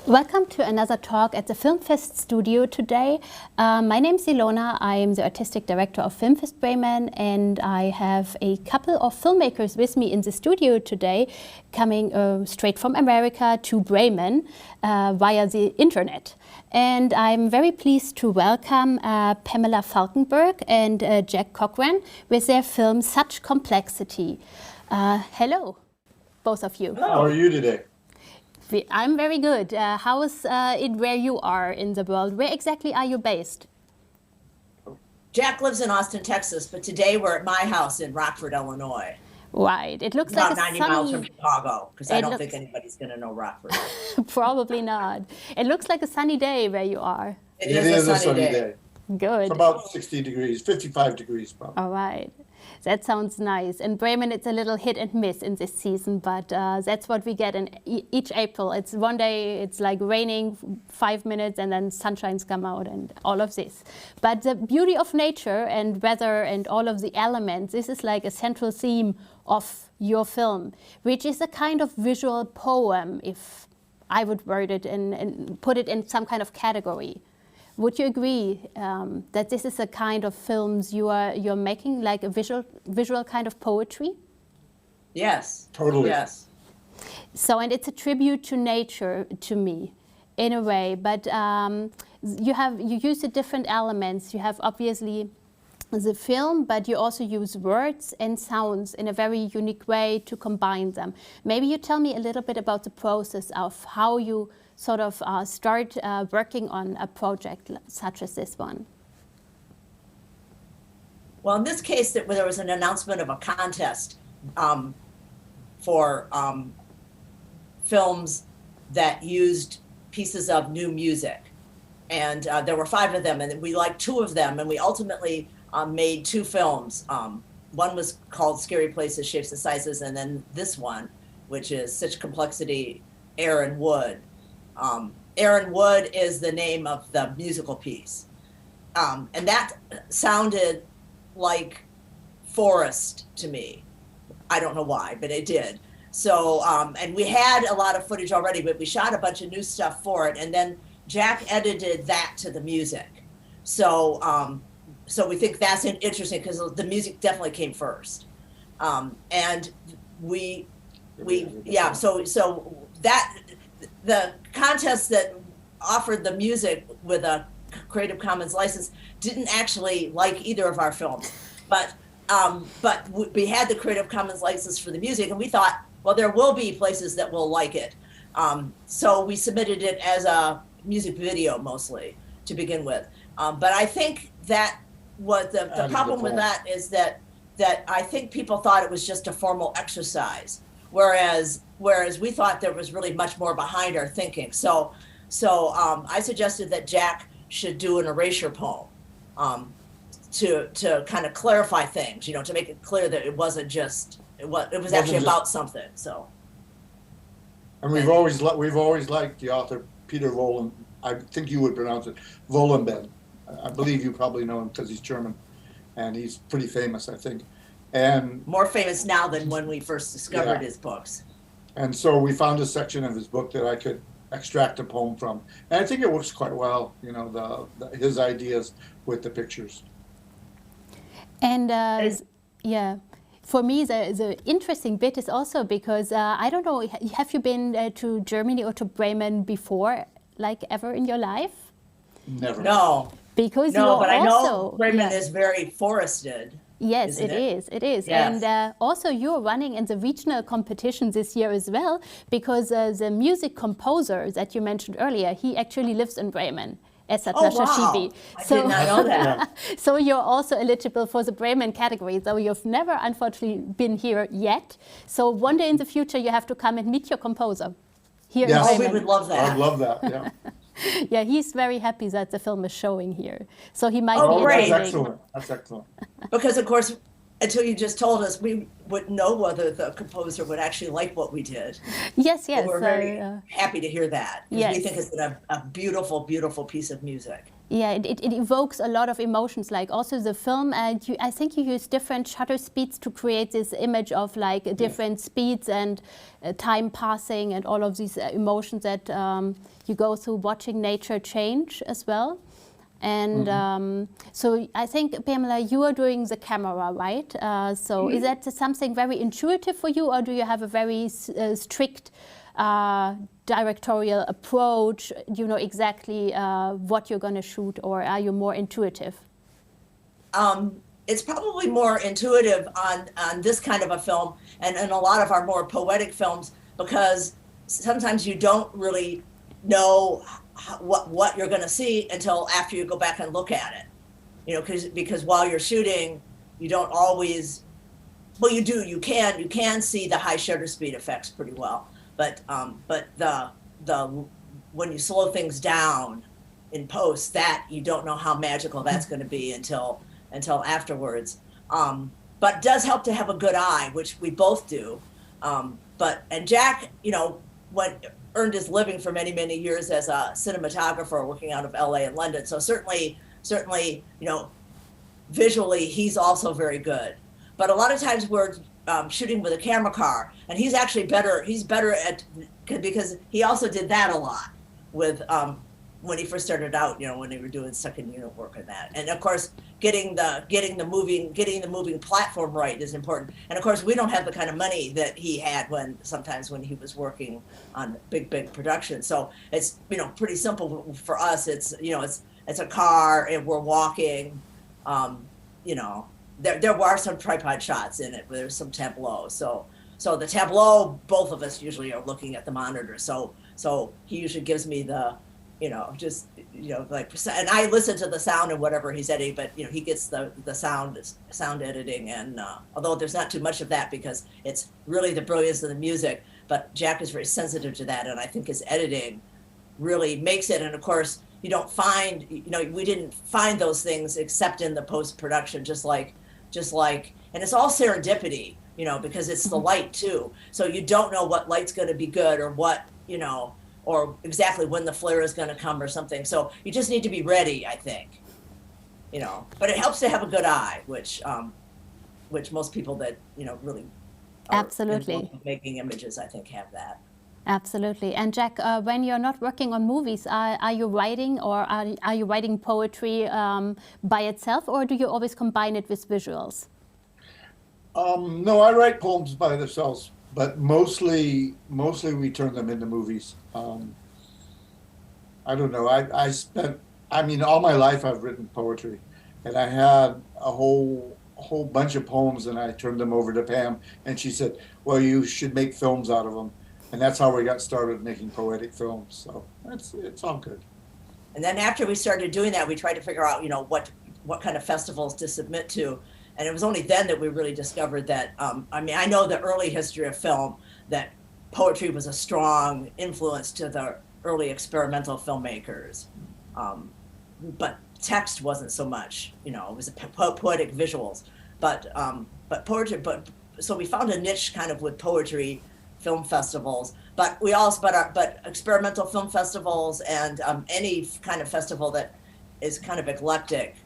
Welcome to another talk at the Filmfest studio today. My name is Ilona. I am the artistic director of Filmfest Bremen, and I have a couple of filmmakers with me in the studio today, coming straight from America to Bremen via the internet. And I'm very pleased to welcome Pamela Falkenberg and Jack Cochran with their film Such Complexity. Hello, both of you. How are you today? I'm very good. How is it where you are in the world? Where exactly are you based? Jack lives in Austin, Texas, but today we're at my house in Rockford, Illinois. Right. It looks about like 90 miles from Chicago, because I don't think anybody's going to know Rockford. Probably not. It looks like a sunny day where you are. It is a sunny day. Good. It's about 60 degrees, 55 degrees probably. All right. That sounds nice. In Bremen, it's a little hit and miss in this season, but that's what we get in each April. It's one day, it's like raining 5 minutes, and then sunshines come out and all of this. But the beauty of nature and weather and all of the elements, this is like a central theme of your film, which is a kind of visual poem, if I would word it and put it in some kind of category. Would you agree that this is a kind of films you're making, like a visual kind of poetry? Yes. Totally. Yes. So, and it's a tribute to nature, to me, in a way. But you use the different elements. You have obviously the film, but you also use words and sounds in a very unique way to combine them. Maybe you tell me a little bit about the process of how you sort of start working on a project such as this one. Well, in this case, there was an announcement of a contest for films that used pieces of new music. And there were 5 of them, and we liked 2 of them, and we ultimately made 2 films. One was called Scary Places, Shapes and Sizes, and then this one, which is Such Complexity, Air and Wood. Air and Wood is the name of the musical piece. And that sounded like forest to me. I don't know why, but it did. So, and we had a lot of footage already, but we shot a bunch of new stuff for it. And then Jack edited that to the music. So, so we think that's interesting because the music definitely came first. And so that, the contest that offered the music with a Creative Commons license didn't actually like either of our films, but we had the Creative Commons license for the music, and we thought, well, there will be places that will like it. So we submitted it as a music video mostly to begin with. But I think that what the problem with that is that I think people thought it was just a formal exercise, whereas we thought there was really much more behind our thinking. So I suggested that Jack should do an erasure poem to kind of clarify things, to make it clear that it wasn't just, it was actually about something. So. And we've always liked the author Peter Volen. I think you would pronounce it Volenben. I believe you probably know him because he's German, and he's pretty famous, I think. And more famous now than when we first discovered his books. And so we found a section of his book that I could extract a poem from. And I think it works quite well, his ideas with the pictures. And for me, the interesting bit is also because, I don't know, have you been to Germany or to Bremen before, like ever in your life? Never. No. Because but I know Bremen is very forested. Yes, it is. Yes. And also you're running in the regional competition this year as well, because the music composer that you mentioned earlier, he actually lives in Bremen. Esat Nashashibi. I did not know that. So you're also eligible for the Bremen category, though you've never unfortunately been here yet. So one day in the future you have to come and meet your composer here in Bremen. We would love that. I'd love that, yeah. Yeah, he's very happy that the film is showing here. So he might be great. That's excellent. That's excellent. Because, of course, until you just told us, we wouldn't know whether the composer would actually like what we did. Yes, yes. But we're very happy to hear that, because yes. we think it's a beautiful, beautiful piece of music. Yeah, it evokes a lot of emotions. Like also the film, I think you use different shutter speeds to create this image of like different speeds and time passing and all of these emotions that you go through watching nature change as well. And so I think, Pamela, you are doing the camera, right? So is that something very intuitive for you, or do you have a very strict directorial approach? You know exactly what you're going to shoot, or are you more intuitive? It's probably more intuitive on this kind of a film and a lot of our more poetic films, because sometimes you don't really know what you're going to see until after you go back and look at it, you know, because while you're shooting, you don't always, well, you can see the high shutter speed effects pretty well, but the when you slow things down in post, that you don't know how magical that's going to be until afterwards. But it does help to have a good eye, which we both do. And Jack, you know, earned his living for many, many years as a cinematographer working out of LA and London. So certainly, you know, visually, he's also very good. But a lot of times we're shooting with a camera car, and he's actually better. He's better at, because he also did that a lot with when he first started out, you know, when they were doing second unit work and that. And of course, getting the moving platform right is important. And of course, we don't have the kind of money that he had sometimes when he was working on big productions. So it's, you know, pretty simple for us. It's, you know, it's a car and we're walking. You know, there are some tripod shots in it, but there's some tableau. So the tableau, both of us usually are looking at the monitor. So he usually gives me the, you know, just, you know, like, and I listen to the sound and whatever he's editing, but, you know, he gets the sound editing. And although there's not too much of that because it's really the brilliance of the music, but Jack is very sensitive to that. And I think his editing really makes it. And of course, you don't find, you know, we didn't find those things except in the post-production, just like, and it's all serendipity, you know, because it's the light too. So you don't know what light's going to be good or what, you know, or exactly when the flare is going to come or something. So you just need to be ready, I think, you know, but it helps to have a good eye, which most people that, you know, really are absolutely making images, I think, have that. Absolutely. And Jack, when you're not working on movies, are you writing, or are you writing poetry by itself, or do you always combine it with visuals? No, I write poems by themselves, but mostly we turn them into movies. I don't know. I mean, all my life I've written poetry, and I had a whole bunch of poems, and I turned them over to Pam, and she said, "Well, you should make films out of them." And that's how we got started making poetic films. So it's all good. And then after we started doing that, we tried to figure out, you know, what kind of festivals to submit to. And it was only then that we really discovered that, I mean, I know the early history of film, that poetry was a strong influence to the early experimental filmmakers. But text wasn't so much, you know, it was poetic visuals. But poetry, so we found a niche kind of with poetry film festivals, but we also, but experimental film festivals and any kind of festival that is kind of eclectic,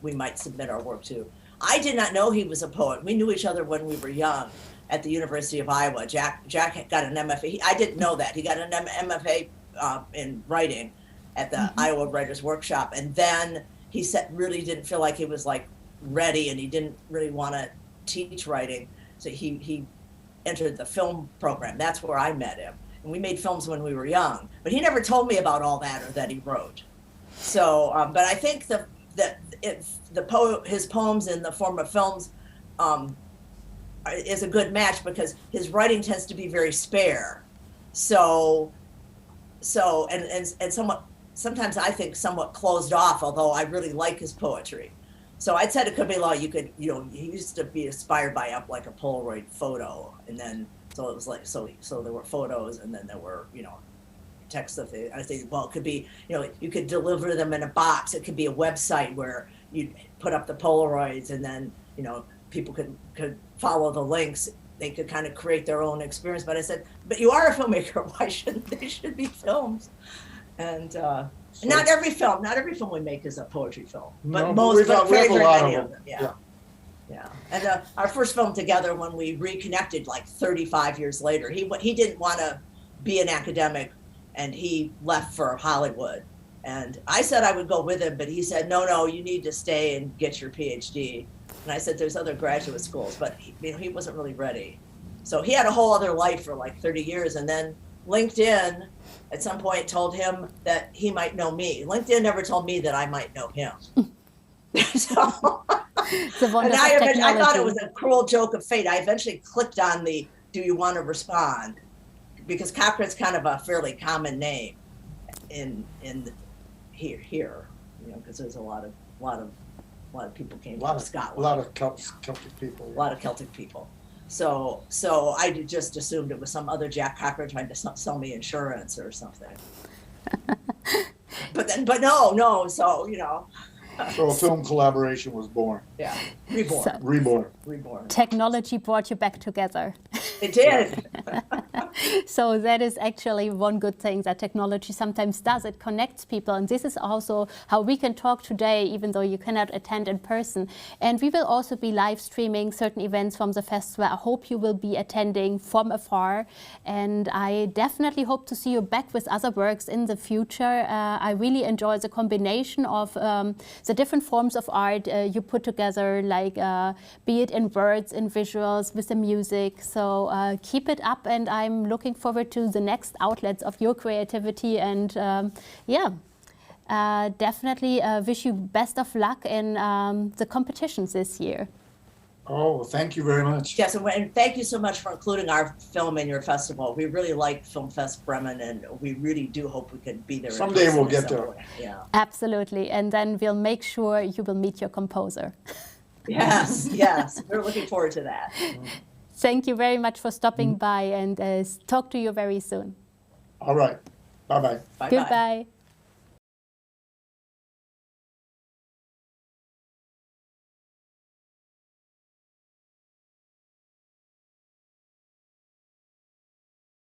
we might submit our work to. I did not know he was a poet. We knew each other when we were young at the University of Iowa. Jack got an MFA. I didn't know that. He got an MFA in writing at the Iowa Writers Workshop. And then he said really didn't feel like he was like ready, and he didn't really want to teach writing. So he entered the film program. That's where I met him. And we made films when we were young, but he never told me about all that or that he wrote. So, but I think his poems in the form of films is a good match because his writing tends to be very spare. So and somewhat, sometimes I think somewhat closed off, although I really like his poetry. So I'd said it could be like he used to be inspired by like a Polaroid photo, and then so it was like so there were photos, and then there were, you know, text of it. I think, well, it could be, you know, you could deliver them in a box. It could be a website where you put up the Polaroids, and then, you know, people could follow the links. They could kind of create their own experience. But I said, but you are a filmmaker. Why shouldn't they should be films? And not every film we make is a poetry film, but very many of them. Yeah. And our first film together, when we reconnected like 35 years later, he didn't want to be an academic, and he left for Hollywood. And I said I would go with him, but he said, no, you need to stay and get your PhD. And I said, there's other graduate schools, but he wasn't really ready. So he had a whole other life for like 30 years. And then LinkedIn at some point told him that he might know me. LinkedIn never told me that I might know him. So, and I thought it was a cruel joke of fate. I eventually clicked on the, do you want to respond? Because Cochrane's kind of a fairly common name in here, because there's a lot of people came from Scotland. A lot of Celtic people. A lot of Celtic people. So I just assumed it was some other Jack Cochrane trying to sell me insurance or something. but no. So So a film collaboration was born. Yeah, reborn. Technology brought you back together. It did. So that is actually one good thing that technology sometimes does. It connects people, and this is also how we can talk today, even though you cannot attend in person. And we will also be live streaming certain events from the festival. I hope you will be attending from afar, and I definitely hope to see you back with other works in the future. I really enjoy the combination of the different forms of art you put together, like be it in words, in visuals, with the music. So keep it up, and I'm looking forward to the next outlets of your creativity. And definitely wish you best of luck in the competitions this year. Oh, thank you very much. Yes, and thank you so much for including our film in your festival. We really like Filmfest Bremen, and we really do hope we can be there. Someday we'll get there. Yeah. Absolutely, and then we'll make sure you will meet your composer. Yes, we're looking forward to that. Thank you very much for stopping by, and talk to you very soon. All right. Bye-bye. Bye-bye. Goodbye.